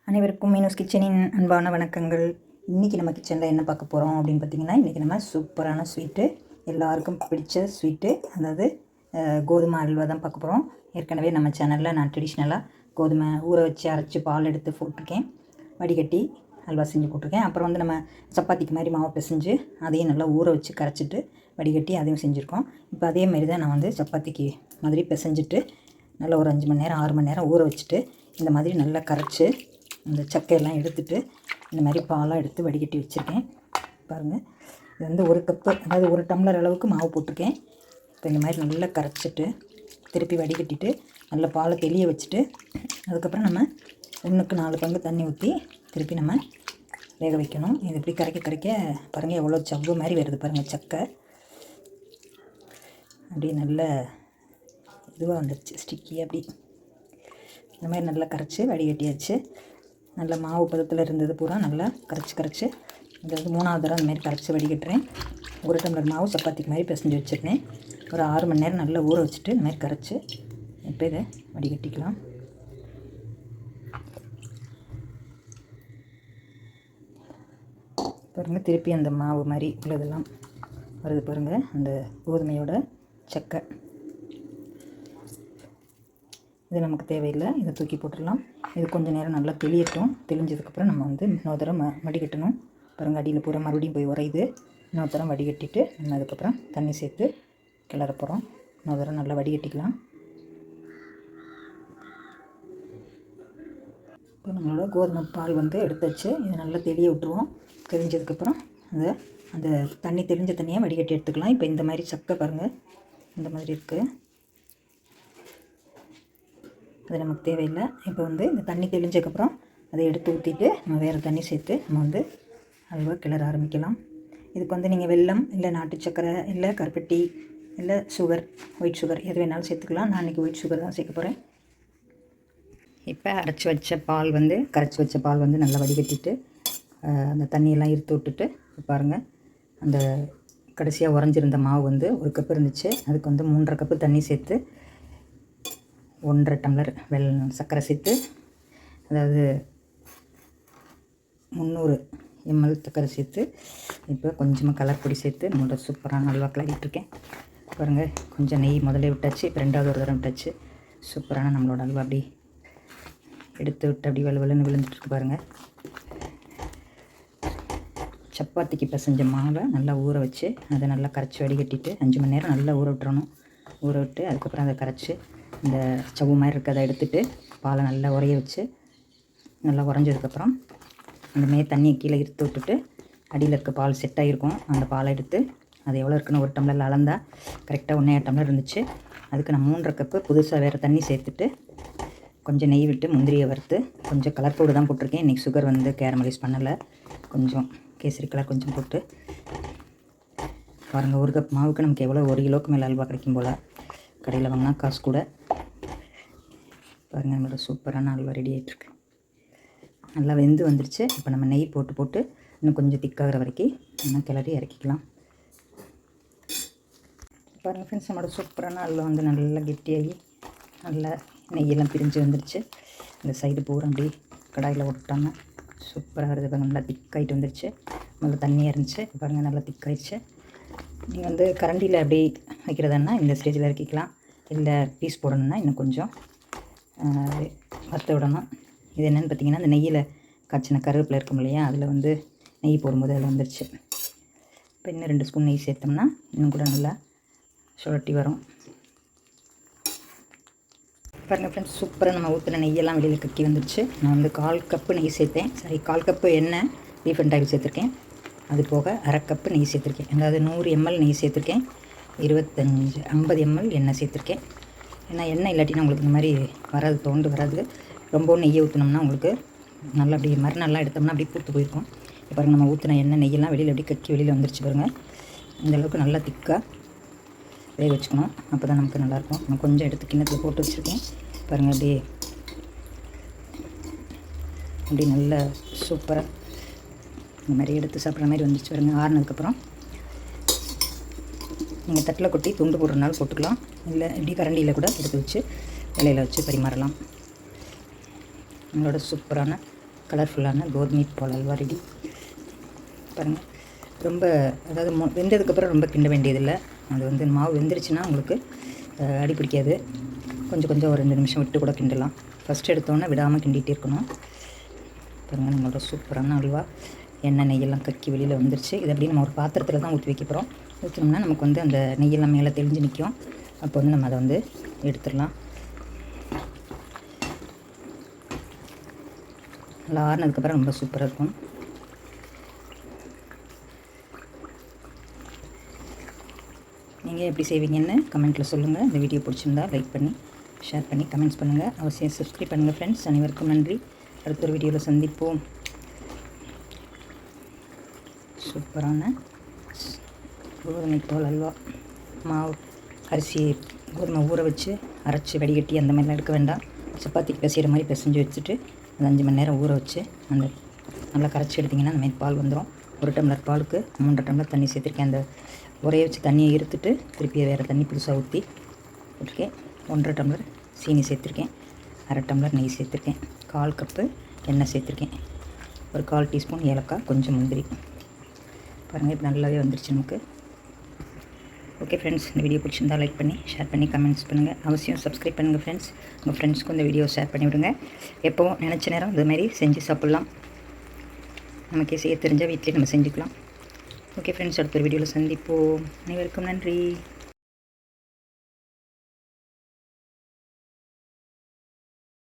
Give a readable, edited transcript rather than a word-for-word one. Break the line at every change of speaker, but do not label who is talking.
அனைவருக்கும் மீனூஸ் கிச்சனின் அன்பான வணக்கங்கள். இன்றைக்கி நம்ம கிச்சனில் என்ன பார்க்க போகிறோம் அப்படின்னு பார்த்திங்கன்னா, இன்றைக்கி நம்ம சூப்பரான ஸ்வீட்டு, எல்லாருக்கும் பிடிச்ச ஸ்வீட்டு, அதாவது கோதுமை அல்வா தான் பார்க்க போகிறோம். ஏற்கனவே நம்ம சேனலில் நான் ட்ரெடிஷ்னலாக கோதுமை ஊற வச்சு அரைச்சி பால் எடுத்து போட்டிருக்கேன், வடிகட்டி அல்வா செஞ்சு போட்டிருக்கேன். அப்புறம் வந்து நம்ம சப்பாத்திக்கு மாதிரி மாவு பிசைஞ்சு அதையும் நல்லா ஊற வச்சு கரைச்சிட்டு வடிகட்டி அதையும் செஞ்சுருக்கோம். இப்போ அதே மாதிரி தான் நான் வந்து சப்பாத்திக்கு மாதிரி பிசைஞ்சிட்டு நல்லா ஒரு 5 மணி நேரம் 6 மணி நேரம் ஊற வச்சுட்டு இந்த மாதிரி நல்லா கரைச்சி அந்த சக்கையெல்லாம் எடுத்துகிட்டு இந்த மாதிரி பாலாக எடுத்து வடிகட்டி வச்சுருக்கேன். பாருங்கள், இது வந்து 1 கப்பு, அதாவது 1 டம்ளர் அளவுக்கு மாவு போட்டிருக்கேன். இப்போ இந்த மாதிரி நல்லா கரைச்சிட்டு திருப்பி வடிகட்டிட்டு நல்லா பாலை தெளிய வச்சுட்டு அதுக்கப்புறம் நம்ம 1க்கு 4 பங்கு தண்ணி ஊற்றி திருப்பி நம்ம வேக வைக்கணும். இது இப்படி கரைக்க பாருங்கள் எவ்வளோ சவ்வு மாதிரி வருது பாருங்கள். சக்கை அப்படியே நல்ல இதுவாக வந்துடுச்சு, ஸ்டிக்கி. அப்படி இந்த மாதிரி நல்லா கரைச்சி வடிகட்டியாச்சு. நல்ல மாவு பதத்தில் இருந்தது பூரா நல்லா கரைச்சி இது வந்து 3வது தடவை அந்த மாதிரி கரைச்சி வடிகட்டுறேன். 1 டம்ளர் மாவு சப்பாத்திக்கு மாதிரி பிசைஞ்சு வச்சுருக்கேன். ஒரு 6 மணி நேரம் நல்லா ஊற வச்சுட்டு இந்த மாதிரி கரைச்சி இப்போ இதை வடிகட்டிக்கலாம். பாருங்கள், திருப்பி அந்த மாவு மாதிரி உள்ளதெல்லாம் வருது பாருங்கள், அந்த கோதுமையோட சக்கை. இது நமக்கு தேவையில்லை, இதை தூக்கி போட்டுடலாம். இது கொஞ்சம் நேரம் நல்லா தெளியட்டும். தெளிஞ்சதுக்கப்புறம் நம்ம வந்து இன்னொரு தரம் வடிகட்டணும். பாருங்கள், அடியில் பூரா மறுபடியும் போய் உரையுது. இன்னொரு தரம் வடிகட்டிட்டு நம்ம அதுக்கப்புறம் தண்ணி சேர்த்து கிளற போகிறோம். இன்னொரு தரம் நல்லா வடிகட்டிக்கலாம். இப்போ நம்மளோட கோதுமை பால் வந்து எடுத்தாச்சு. இதை நல்லா தெளிய விட்டுருவோம். தெளிஞ்சதுக்கப்புறம் அந்த தண்ணி தெளிஞ்ச தண்ணியை வடிகட்டி எடுத்துக்கலாம். இப்போ இந்த மாதிரி சக்கை பாருங்கள், இந்த மாதிரி இருக்குது. அது நமக்கு தேவையில்லை. இப்போ வந்து இந்த தண்ணி தெளிஞ்சதுக்கப்புறம் அதை எடுத்து ஊற்றிட்டு நம்ம வேறு தண்ணி சேர்த்து நம்ம வந்து அல்வா கிளற ஆரம்பிக்கலாம். இதுக்கு வந்து நீங்கள் வெல்லம் இல்லை நாட்டு சக்கரை இல்லை கருப்பட்டி இல்லை சுகர், ஒயிட் சுகர் எது வேணாலும் சேர்த்துக்கலாம். நான் இன்றைக்கி ஒயிட் சுகர் தான் சேர்க்க போகிறேன். இப்போ கரைச்சி வச்ச பால் வந்து நல்லா வடிகட்டிட்டு அந்த தண்ணியெல்லாம் இருத்து விட்டுட்டு பாருங்கள், அந்த கடைசியாக உறைஞ்சிருந்த மாவு வந்து 1 கப்பு இருந்துச்சு. அதுக்கு வந்து 3.5 கப்பு தண்ணி சேர்த்து 1.5 டம்ளர் சர்க்கரை சேர்த்து, அதாவது 300 ml சர்க்கரை சேர்த்து இப்போ கொஞ்சமாக கலர் பொடி சேர்த்து நம்மளோட சூப்பரான அல்வா கிளறிட்டுருக்கேன். பாருங்கள், கொஞ்சம் நெய் முதல்ல விட்டாச்சு, இப்போ 2வது ஒரு தடவை விட்டாச்சு. சூப்பரான நம்மளோட அல்வா அப்படி எடுத்து விட்டு அப்படி வலுவலுன்னு விழுந்துட்டுருக்கு பாருங்கள். சப்பாத்திக்கு பிசைஞ்ச மாவை நல்லா ஊற வச்சு அதை நல்லா கரைச்சி வடிகட்டிட்டு 5 மணி நேரம் நல்லா ஊற விட்டுறணும். ஊற விட்டு அதுக்கப்புறம் அதை கரைச்சி இந்த சவ்வு மாதிரி இருக்கிறத எடுத்துகிட்டு பாலை நல்லா உரைய வச்சு நல்லா உறைஞ்சதுக்கப்புறம் அந்த தண்ணியை கீழே இருத்து விட்டுட்டு அடியில் இருக்க பால் செட் ஆகிருக்கும். அந்த பாலை எடுத்து அது எவ்வளோ இருக்குன்னு 1 டம்ளரில் அளந்தால் கரெக்டாக 1.5 டம்ளர் இருந்துச்சு. அதுக்கு நான் 3.5 கப்பு புதுசாக வேறு தண்ணி சேர்த்துட்டு கொஞ்சம் நெய் விட்டு முந்திரியை வறுத்து கொஞ்சம் கலர் பவுடர் தான் போட்டிருக்கேன். இன்றைக்கி சுகர் வந்து கேரமலைஸ் பண்ணலை, கொஞ்சம் கேசரி கலர் கொஞ்சம் போட்டு. பாருங்கள், 1 கப் மாவுக்கு நமக்கு எவ்வளோ 1 கிலோவுக்கு மேலே அல்வா கிடைக்கும் போல். கடையில் வாங்கினா காசு கூட. பாருங்கள், நம்மளோட சூப்பரான அல்வா ரெடி ஆகிட்டுருக்கு. நல்லா வெந்து வந்துருச்சு. இப்போ நம்ம நெய் போட்டு இன்னும் கொஞ்சம் திக்காகிற வரைக்கும் நம்ம கிளறி இறக்கிக்கலாம். பாருங்கள் ஃப்ரெண்ட்ஸ், நம்மளோட சூப்பரான அல்வா வந்து நல்லா கெட்டியாகி நல்லா நெய்யெல்லாம் பிரிஞ்சு வந்துருச்சு. இந்த சைடு பூரா அப்படி கடாயில் விட்டாங்க, சூப்பராக வருது. பாருங்கள், நல்லா திக்காகிட்டு வந்துருச்சு. நல்லா தண்ணியாக இருந்துச்சு. பாருங்கள், நல்லா திக்காயிடுச்சு. நீங்கள் வந்து கரண்டியில் அப்படி வைக்கிறதுனா இந்த ஸ்டேஜில் இறக்கிக்கலாம். இல்லை பீஸ் போடணுன்னா இன்னும் கொஞ்சம் வறுத்து விடணும். இது என்னென்னு பார்த்தீங்கன்னா, அந்த நெய்யில் காய்ச்சின கருவேப்பிலை இருக்கும் இல்லையா, அதில் வந்து நெய் போடும்போது அதில் வந்துருச்சு. இப்போ இன்னும் 2 ஸ்பூன் நெய் சேர்த்தோம்னா இன்னும் கூட நல்லா சுழட்டி வரும். பாருங்கள் ஃப்ரெண்ட்ஸ், சூப்பராக நம்ம ஊற்றின நெய்யெல்லாம் வெளியில் கக்கி வந்துருச்சு. நான் வந்து 1/4 கப்பு நெய் சேர்த்தேன். 1/4 கப்பு எண்ணெய் ரீஃபண்ட் ஆயில் சேர்த்துருக்கேன். அது போக 1/2 கப்பு நெய் சேர்த்துருக்கேன். அதாவது 100 ml நெய் சேர்த்துருக்கேன். 50 ml எண்ணெய் சேர்த்துருக்கேன். ஏன்னா எண்ணெய் இல்லாட்டினா உங்களுக்கு இந்த மாதிரி வராது. ரொம்ப நெய்யை ஊற்றினோம்னா உங்களுக்கு நல்லா அப்படி மறுநாள்லாம் எடுத்தோம்னா அப்படியே பூத்து போயிருக்கும். இப்போ பாருங்கள், நம்ம ஊற்றின நெய்யெல்லாம் வெளியில் அப்படி கக்கி வெளியில் வந்துருச்சு பாருங்கள். இந்தளவுக்கு நல்லா திக்காக வேக வச்சுக்கணும், அப்போ தான் நமக்கு நல்லாயிருக்கும். நான் கொஞ்சம் எடுத்து கிண்ணத்தில் போட்டு வச்சுருக்கேன். பாருங்கள், அப்படி நல்லா சூப்பராக இந்த மாதிரி எடுத்து சாப்பிட்ற மாதிரி வந்துச்சு பாருங்கள். ஆறுனதுக்கப்புறம் நீங்கள் தட்டில் கொட்டி துண்டு போடுறதுனால போட்டுக்கலாம், இல்லை இப்படி கரண்டியில் கூட எடுத்து வச்சு இலையில் வச்சு பரிமாறலாம். நம்மளோட சூப்பரான கலர்ஃபுல்லான கோதுமை பால் அல்வா ரெடி. பாருங்கள், ரொம்ப அதாவது வெந்ததுக்கப்புறம் ரொம்ப கிண்ட வேண்டியதில்லை. அது வந்து மாவு வெந்துருச்சுன்னா உங்களுக்கு அடி பிடிக்காது. கொஞ்சம் ஒரு 2 நிமிஷம் விட்டு கூட கிண்டலாம். ஃபஸ்ட்டு எடுத்தோன்னே விடாமல் கிண்டிகிட்டே இருக்கணும். பாருங்கள், நம்மளோட சூப்பரான அல்வா எண்ணெய் நெய்யெல்லாம் கக்கி வெளியில் வந்துருச்சு. இது அப்படியே நம்ம ஒரு பாத்திரத்தில் தான் ஊற்றி வைக்க போகிறோம். ஊற்றினோம்னா நமக்கு வந்து அந்த நெய்யெல்லாம் மேலே தெளிஞ்சு நிற்கும். அப்போ வந்து நம்ம அதை வந்து எடுத்துடலாம். நல்லா ஆறுனதுக்கப்புறம் ரொம்ப சூப்பராக இருக்கும். நீங்கள் எப்படி செய்வீங்கன்னு கமெண்ட்டில் சொல்லுங்கள். இந்த வீடியோ பிடிச்சிருந்தா லைக் பண்ணி ஷேர் பண்ணி கமெண்ட்ஸ் பண்ணுங்கள். அவசியம் சப்ஸ்கிரைப் பண்ணுங்கள் ஃப்ரெண்ட்ஸ். அனைவருக்கும் நன்றி. அடுத்த ஒரு வீடியோவில் சந்திப்போம். சூப்பரான கோதுமை பால் அல்வா. மாவு அரிசி கோதுமை ஊற வச்சு அரைச்சி வடிகட்டி அந்த மாதிரிலாம் எடுக்க வேண்டாம். சப்பாத்திக்கு பிசைகிற மாதிரி பிசைஞ்சு வச்சுட்டு அது 5 மணி நேரம் ஊற வச்சு அந்த நல்லா கரைச்சி எடுத்திங்கன்னா அந்த மாதிரி பால் வந்துடும். 1 டம்ளர் பாலுக்கு 3 டம்ளர் தண்ணி சேர்த்துருக்கேன். அந்த உரைய வச்சு தண்ணியை இருத்துட்டு திருப்பி வேறு தண்ணி புதுசாக ஊற்றி போட்டிருக்கேன். 1.5 டம்ளர் சீனி சேர்த்துருக்கேன். 1/2 டம்ளர் நெய் சேர்த்துருக்கேன். 1/4 கப்பு எண்ணெய் சேர்த்துருக்கேன். ஒரு 1/4 டீஸ்பூன் ஏலக்காய், கொஞ்சம் முந்திரி. பாருங்கள், இப்போ நல்லாவே வந்துருச்சு நமக்கு. ஓகே ஃப்ரெண்ட்ஸ், இந்த வீடியோ பிடிச்சிருந்தால் லைக் பண்ணி ஷேர் பண்ணி கமெண்ட்ஸ் பண்ணுங்கள். அவசியம் சப்ஸ்கிரைப் பண்ணுங்கள் ஃப்ரெண்ட்ஸ். உங்கள் ஃப்ரெண்ட்ஸ்க்கும் இந்த வீடியோ ஷேர் பண்ணி விடுங்க. எப்போவும் நினச்ச நேரம் இதுமாதிரி செஞ்சு சாப்பிட்லாம். நமக்கே செய்ய தெரிஞ்சால் வீட்டிலே நம்ம செஞ்சுக்கலாம். ஓகே ஃப்ரெண்ட்ஸ், அடுத்த ஒரு வீடியோவில் சந்திப்போம். அனைவருக்கும் நன்றி.